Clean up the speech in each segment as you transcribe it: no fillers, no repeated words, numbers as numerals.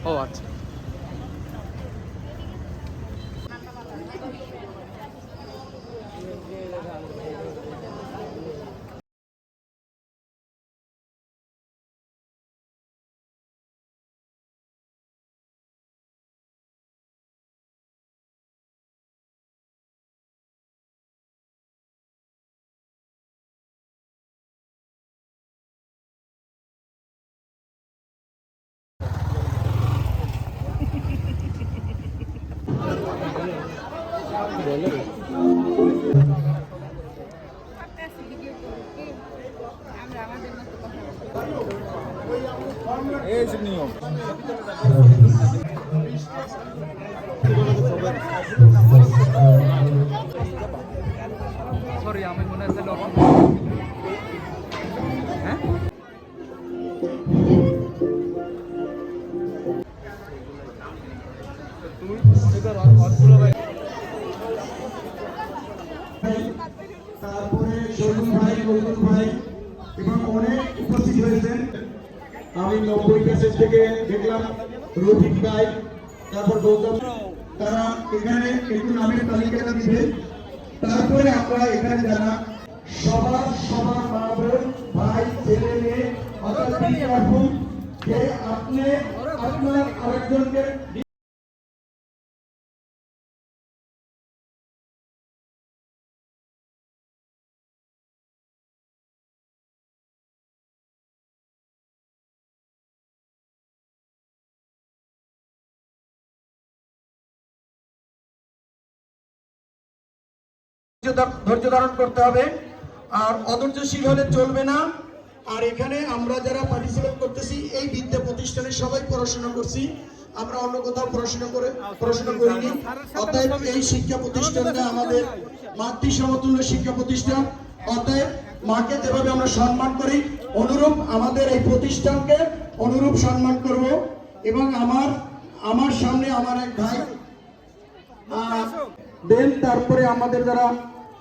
ও আচ্ছা। নিয়ম সরি আমি মনে আছে হ্যাঁ তারপরে শরীফ ভাই, গৌতম ভাই এবং অনেক উপস্থিত হয়েছেন। আমি 90 ক্যাসেট থেকে দেখলাম রফিক ভাই, তারপর গৌতম, তারা এখানে একটু নামের তালিকাটা দিবেন। তারপরে আমরা এখানে যারা সবার মা বোন ভাই ছেলে মেয়ে অর্থাৎ যে আপনি আপনার আরেকজনকে ধৈর্য ধারণ করতে হবে, আর অধৈর্যশীল হলে চলবে না। আর এখানে আমরা যারা পার্টিসিপেট করতেছি এই বিদ্যা প্রতিষ্ঠানে সবাই পড়াশোনা করছি, আমরা অন্য কোথাও পড়াশোনা করিনি। অতএব এই শিক্ষা প্রতিষ্ঠানটা আমাদের মাতৃ সমতুল্য শিক্ষা প্রতিষ্ঠান। অতএব মাকে যেভাবে আমরা সম্মান করি অনুরূপ আমাদের এই প্রতিষ্ঠানকে অনুরূপ সম্মান করব। এবং আমার সামনে আমার এক ভাই দেন, তারপরে আমাদের যারা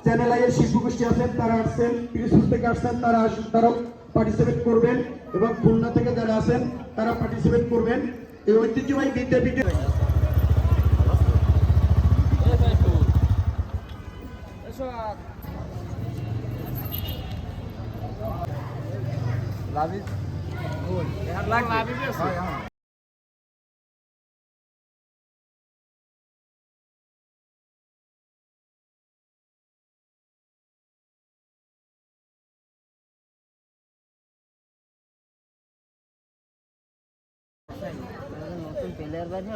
চ্যানেল আইয়ের শিল্পগোষ্ঠী আছেন তারা আসছেন, পিরিজপুর থেকে আসছেন তারাও পার্টিসিপেট করবেন, এবং খুলনা থেকে যারা আছেন তারা পার্টিসিপেট করবেন। এই ঐতিহ্যবাহী বিদ্যাপীঠে নতুন প্লেয়ার বানি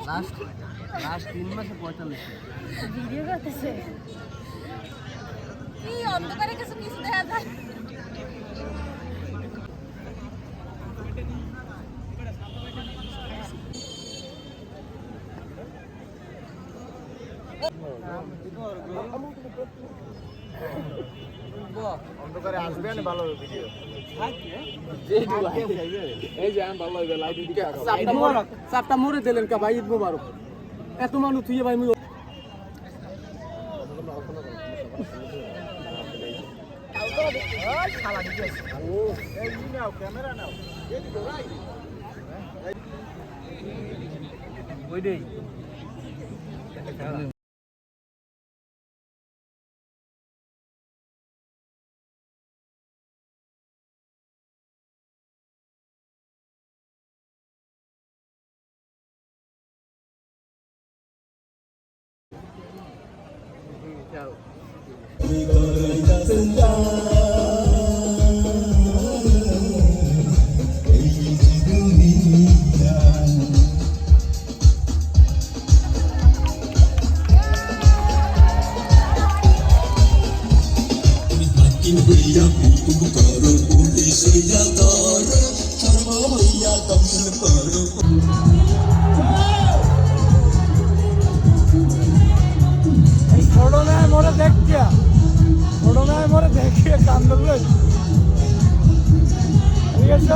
লাস্ট 3 মাসে 45 ভিডিও করতেছে কি অন্ধকারে কিছু দেখা যায়। অন্ধকারে আসবে না ভালো ভিডিও এই যে ভালো হবে লাইট চারটা মরে দিলেন কা ভাই, ঈদ মোবারক। এত মানুষ তুই ভাই ক্যামেরা নাও ওইটাই দেখিয়ে কান্দলে ঠিক আছে।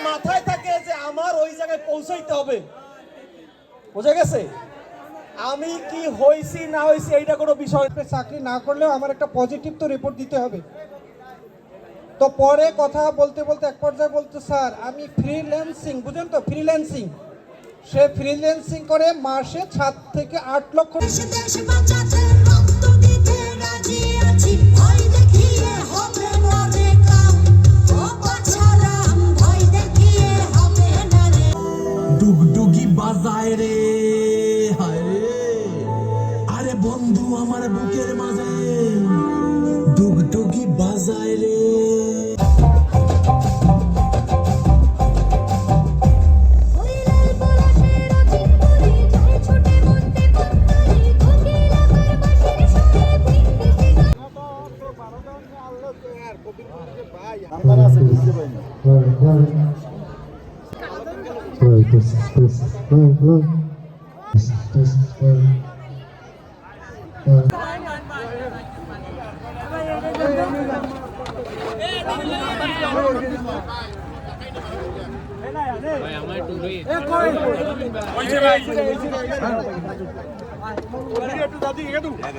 মাথায় থাকে যে আমার ওই জায়গায় পৌঁছাইতে হবে, বুঝে গেছে? আমি কি হইছি না হইছি এইটা কোনো বিষয়। চাকরি না করলেও আমার একটা পজিটিভ তো রিপোর্ট দিতে হবে। তো পরে কথা বলতে বলতে এক পর্যায়ে বলতো স্যার আমি ফ্রিল্যান্সিং, বুঝেন তো ফ্রিল্যান্সিং, সে ফ্রিল্যান্সিং করে মাসে 7 থেকে 8 লক্ষ। দেশ বাঁচাতে রক্ত দিতে রাজি আছি, ভয় দেখিয়ে হবে না রে কাম, ও বাছারাম ভয় দেখিয়ে হবে না রে। ডুগডুগি বাজায় রে, হায় রে, আরে বন্ধু আমার বুকের মাঝে ডুগডুগি বাজায় রে। ওই লাল পলাশের অচিন বলি যায় ছোটে মন্তে পন্তলি, কোকিল আমার বাঁশির সুরে ভিনদেশি গান। নাম্বার আছে বুঝতে পারি না।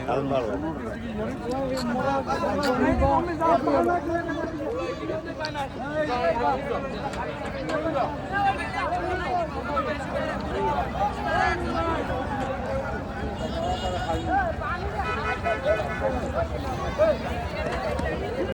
কারণ ভালো